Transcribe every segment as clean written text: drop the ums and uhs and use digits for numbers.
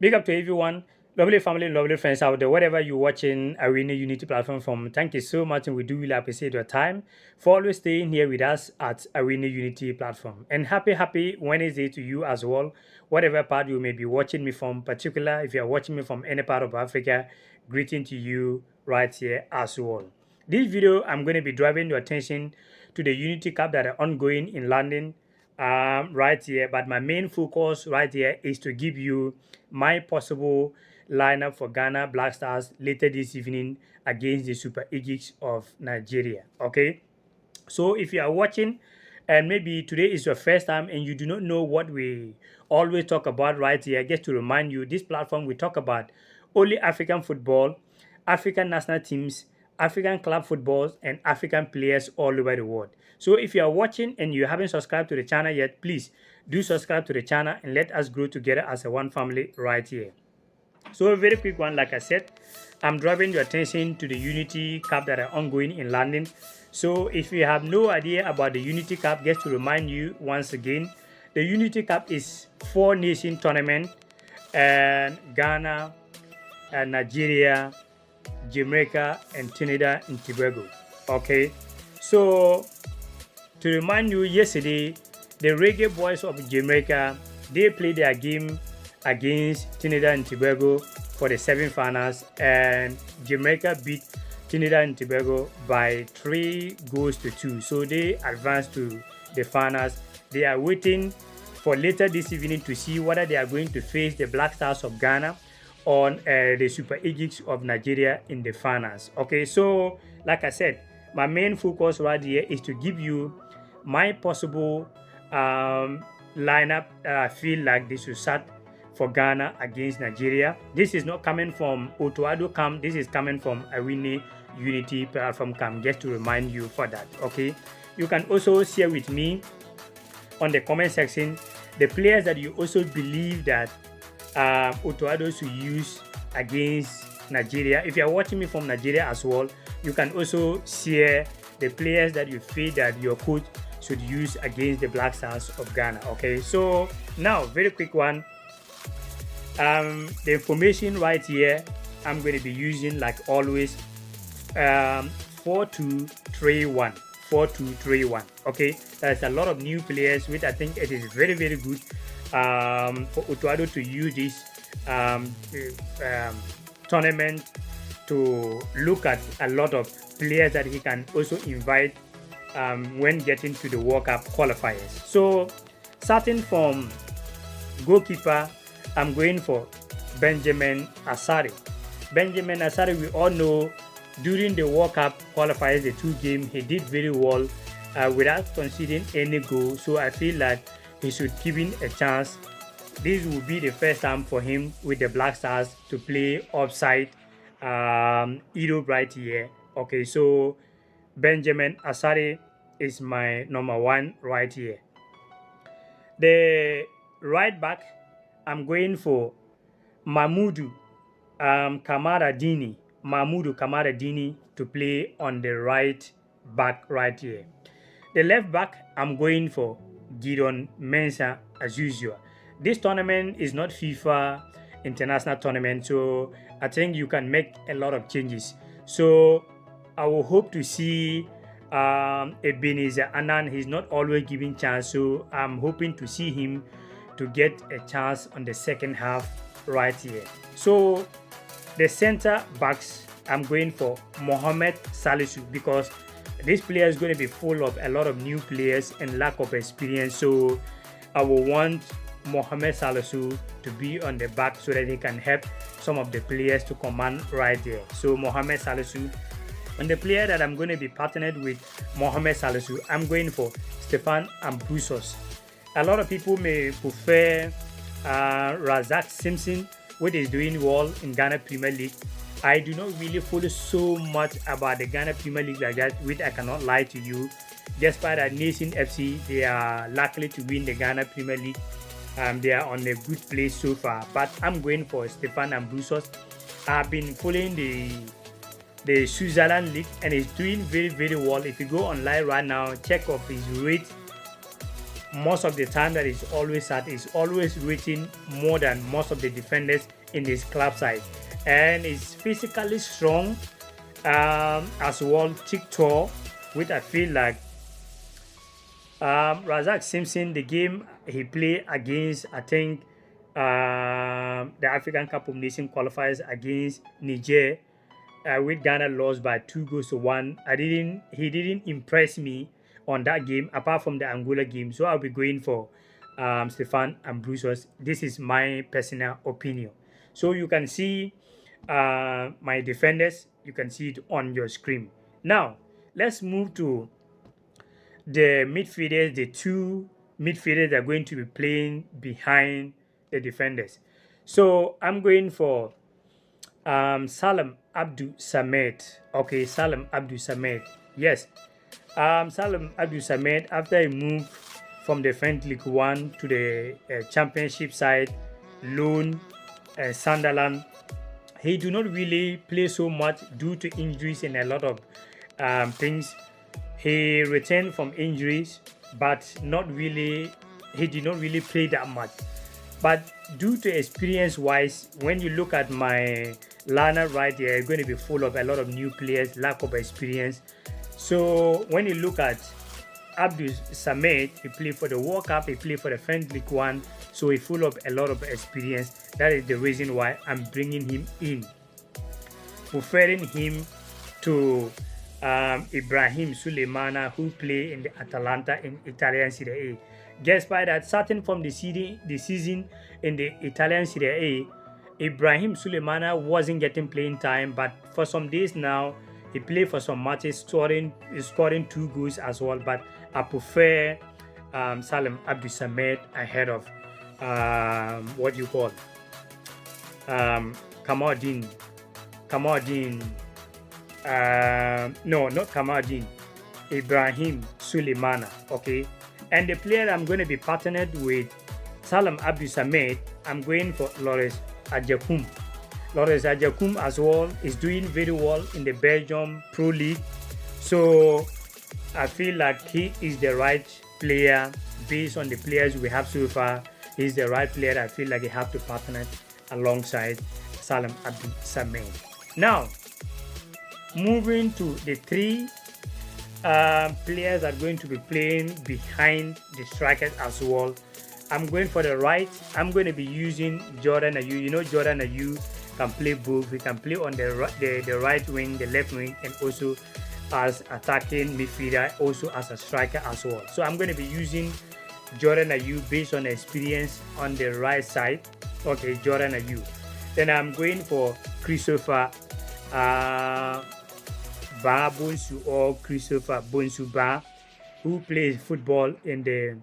Big up to everyone, lovely family, lovely friends out there, whatever you're watching Awini Unity platform from. Thank you so much, and we do really appreciate your time for always staying here with us at Awini Unity platform. And happy Wednesday to you as well, whatever part you may be watching me from. Particular, if you are watching me from any part of Africa, greeting to you right here as well. This video, I'm going to be driving your attention to the Unity Cup that are ongoing in London right here, but my main focus right here is to give you my possible lineup for Ghana Black Stars later this evening against the Super Eagles of Nigeria. Okay, so if you are watching and maybe today is your first time and you do not know what we always talk about right here, just to remind you, this platform we talk about only African football, African national teams, African club footballs, and African players all over the world. So if you are watching and you haven't subscribed to the channel yet, please do subscribe to the channel and let us grow together as a one family right here. So a very quick one, like I said, I'm drawing your attention to the Unity Cup that are ongoing in London. So if you have no idea about the Unity Cup, just to remind you once again, the Unity Cup is 4-nation tournament, and Ghana, and Nigeria, Jamaica, and Trinidad and Tobago. Okay, so to remind you, yesterday the Reggae Boys of Jamaica, they played their game against Trinidad and Tobago for the semi-finals, and Jamaica beat Trinidad and Tobago by 3 goals to 2. So they advanced to the finals. They are waiting for later this evening to see whether they are going to face the Black Stars of Ghana on the Super Eagles of Nigeria in the finals. Okay, so like I said, my main focus right here is to give you my possible lineup that I feel like they should start for Ghana against Nigeria. This is not coming from Otoado camp. This is coming from Awini Unity platform camp, just to remind you for that. Okay, you can also share with me on the comment section the players that you also believe that Otoado should use against Nigeria. If you are watching me from Nigeria as well, you can also share the players that you feel that your coach should use against the Black Stars of Ghana. Okay, so now very quick one. The information right here, I'm going to be using like always 4-2-3-1. 4-2-3-1. Okay, there's a lot of new players, which I think it is very good for Otoado to use this tournament to look at a lot of players that he can also invite when getting to the World Cup qualifiers. So starting from goalkeeper, I'm going for Benjamin Asare. Benjamin Asare, we all know during the World Cup qualifiers, the 2 games, he did very well without conceding any goal. So I feel like he should give him a chance. This will be the first time for him with the Black Stars to play offside Europe right here. Okay, so Benjamin Asare is my number 1 right here. The right back, I'm going for Mahmoudou Kamaradini to play on the right back right here. The left back, I'm going for Gideon Mensah as usual. This tournament is not FIFA international tournament, so I think you can make a lot of changes. So I will hope to see Ebenezer Annan. He's not always giving chance, so I'm hoping to see him to get a chance on the second half right here. So the center backs, I'm going for Mohamed Salisu, because this player is going to be full of a lot of new players and lack of experience. So I will want Mohamed Salisu to be on the back so that he can help some of the players to command right there. So Mohamed Salisu. And the player that I'm going to be partnered with Mohamed Salisu, I'm going for Stefan Ambrosos. A lot of people may prefer Razak Simpson, which is doing well in Ghana Premier League. I do not really follow so much about the Ghana Premier League like that, which I cannot lie to you. Despite that Nation FC, they are likely to win the Ghana Premier League. They are on a good place so far. But I'm going for Stefan Ambrosos. I've been following the Switzerland League, and he's doing very well. If you go online right now, check off his rate most of the time that is always at is always rating more than most of the defenders in his club side, and is physically strong, as well, thick tall, which I feel like Razak Simpson, the game he played against, I think, the African Cup of Nations qualifiers against Niger, with Ghana lost by 2 goals to 1. He didn't impress me on that game, apart from the Angola game. So I'll be going for Stefan Ambrosius. This is my personal opinion. So you can see my defenders. You can see it on your screen. Now let's move to the midfielders, the two midfielders that are going to be playing behind the defenders. So I'm going for Salam Abdul Samed. Okay, Salam Abdul Samed. Yes, Salam Abdul Samed, after he moved from the French League One to the Championship side, loan Sunderland, he do not really play so much due to injuries and a lot of things. He returned from injuries, but not really. He did not really play that much. But due to experience-wise, when you look at my lineup right here, it's going to be full of a lot of new players, lack of experience. So when you look at Abdul Samed, he played for the World Cup, he played for the French League One, so he full of a lot of experience. That is the reason why I'm bringing him in, preferring him to Ibrahim Suleimana, who play in the Atalanta in Italian Serie A. Guess by that, starting from the season in the Italian Serie A, Ibrahim Suleimana wasn't getting playing time, but for some days now, he played for some matches, scoring 2 goals as well. But I prefer Salam Abdul Samed ahead of what you call Kamaldeen. No, not Kamaldeen. Ibrahim Suleimana. Okay. And the player I'm going to be partnered with Salam Abdul Samed, I'm going for Loris Ajakum. Loris Ajakum as well is doing very well in the Belgium Pro League. So I feel like he is the right player based on the players we have so far. He's the right player. I feel like he have to partner alongside Salam Abdul Samed. Now, moving to the 3 players are going to be playing behind the strikers as well. I'm going for the right. I'm going to be using Jordan Ayew. You know, Jordan Ayew can play both. He can play on the right wing, the left wing, and also as attacking midfielder, also as a striker as well. So I'm going to be using Jordan Ayew based on experience on the right side. Okay, Jordan Ayew. Then I'm going for Christopher Bonsu, or Christopher Bonsu, who plays football in the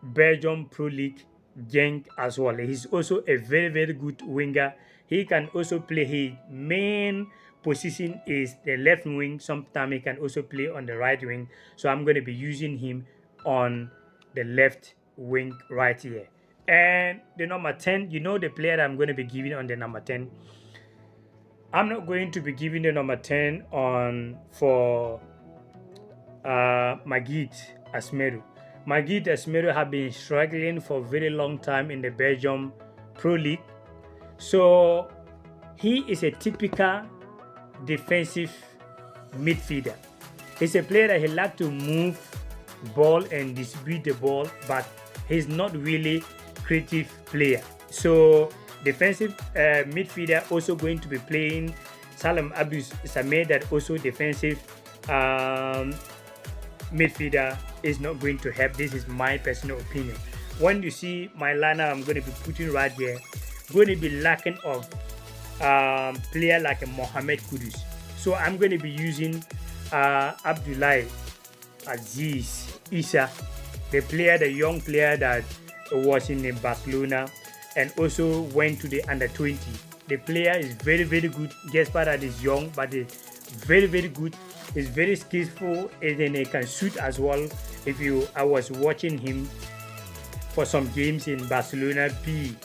Belgium Pro League Genk as well. He's also a very, very good winger. He can also play, his main position is the left wing. Sometimes he can also play on the right wing. So I'm going to be using him on the left wing right here. And the number 10, you know the player I'm going to be giving on the number 10. I'm not going to be giving the number 10 on for Magid Asmeru. Magid Asmeru have been struggling for a very long time in the Belgium Pro League. So he is a typical defensive midfielder. He's a player that he likes to move ball and distribute the ball, but he's not really creative player. So defensive midfielder also going to be playing Salam Abdul Samed, that also defensive midfielder is not going to help. This is my personal opinion. When you see my lineup I'm going to be putting right here, going to be lacking of player like a Mohamed Kudus. So I'm going to be using Abdoulaye Aziz Issa, the young player that was in Barcelona and also went to the under-20. The player is very, very good. Gaspar that is young, but is very, very good. He's very skillful, and then he can shoot as well. I was watching him for some games in Barcelona B,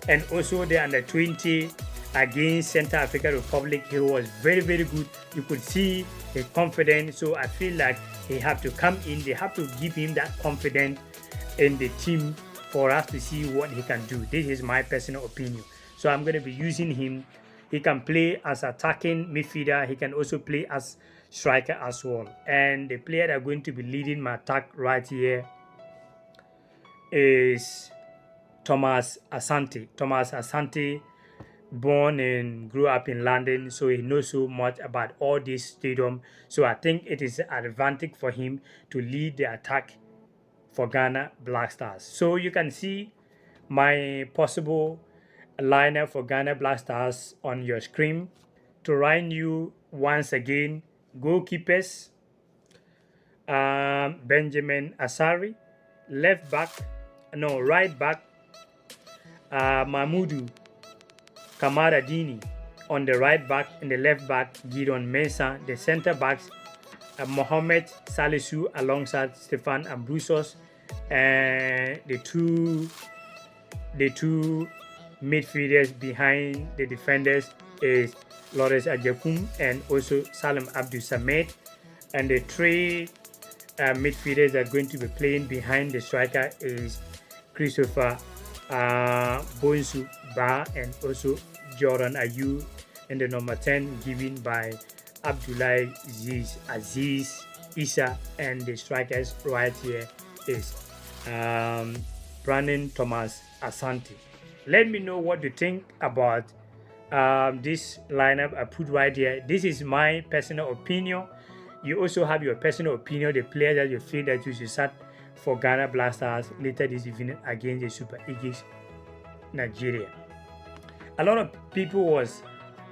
and also the under-20 against Central African Republic. He was very, very good. You could see his confidence. So I feel like he have to come in. They have to give him that confidence in the team for us to see what he can do. This is my personal opinion. So I'm going to be using him. He can play as attacking midfielder. He can also play as striker as well. And the player that are going to be leading my attack right here is Thomas Asante. Thomas Asante, born and grew up in London, so he knows so much about all this stadium. So I think it is an advantage for him to lead the attack for Ghana Black Stars. So you can see my possible lineup for Ghana Black Stars on your screen. To remind you once again, goalkeepers, Benjamin Asari, right back, Mahmudu Kamara Dini. On the right back and the left back, Gideon Mensah. The center backs, Mohamed Salisu alongside Stefan Ambrusos. And the two midfielders behind the defenders is Lawrence Ajakum and also Salim Abdul Samed. And the three midfielders that are going to be playing behind the striker is Christopher Bonsu Ba and also Jordan Ayew, and the number 10 given by Abdullah Aziz Issa, and the strikers right here is Brandon Thomas Asante. Let me know what you think about this lineup I put right here. This is my personal opinion. You also have your personal opinion, the player that you feel that you should start for Ghana Black Stars later this evening against the Super Eagles Nigeria. A lot of people was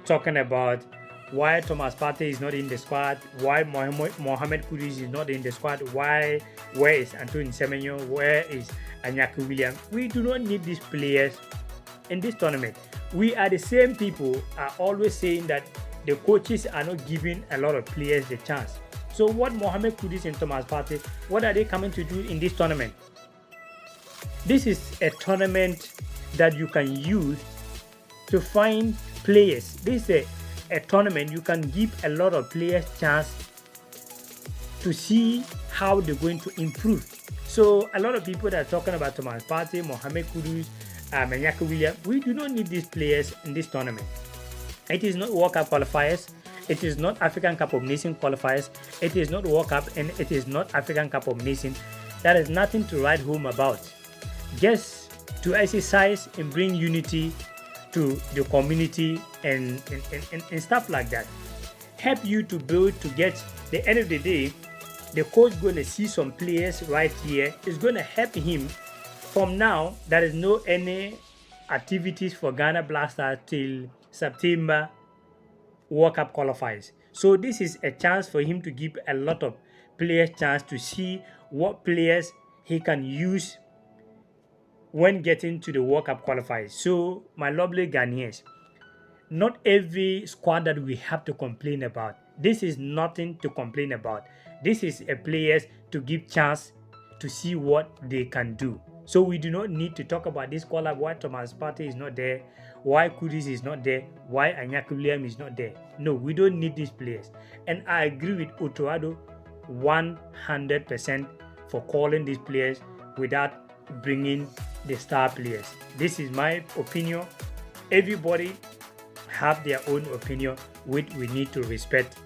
talking about why Thomas Partey is not in the squad, why Mohamed Kudus is not in the squad, where is Anthony Semenyo, where is Anyaku William. We do not need these players in this tournament. We are the same people are always saying that the coaches are not giving a lot of players the chance. So what Mohamed Kudus and Thomas Partey, what are they coming to do in this tournament? This is a tournament that you can use to find players. This is a tournament you can give a lot of players chance to see how they're going to improve. So a lot of people that are talking about Thomas Partey, Mohamed Kudus, Anyaku William, we do not need these players in this tournament. It is not World Cup qualifiers. It is not African Cup of Nations qualifiers. It is not World Cup and it is not African Cup of Nations. There is nothing to write home about. Just to exercise and bring unity to the community and stuff like that. Help you to build to get the end of the day. The coach going to see some players right here. It's going to help him. From now, there is no any activities for Ghana Black Stars till September World Cup qualifiers. So this is a chance for him to give a lot of players chance to see what players he can use when getting to the World Cup qualifiers. So my lovely Ghanaians, not every squad that we have to complain about. This is nothing to complain about. This is a players to give chance to see what they can do. So we do not need to talk about this squad, why Thomas Partey is not there, why Kudus is not there, why Anyaku William is not there. No, we don't need these players. And I agree with Otoado 100% for calling these players without bringing the star players. This is my opinion. Everybody have their own opinion, which we need to respect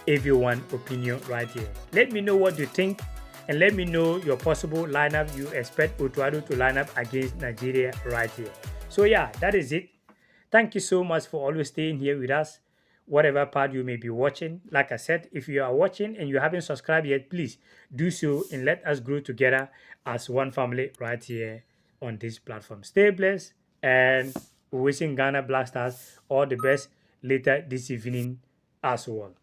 everyone's opinion right here. Let me know what you think and let me know your possible lineup you expect Otuado to line up against Nigeria right here. So yeah, that is it. Thank you so much for always staying here with us, whatever part you may be watching. Like I said, if you are watching and you haven't subscribed yet, please do so and let us grow together as one family right here on this platform. Stay blessed and wishing Ghana Black Stars all the best later this evening as well.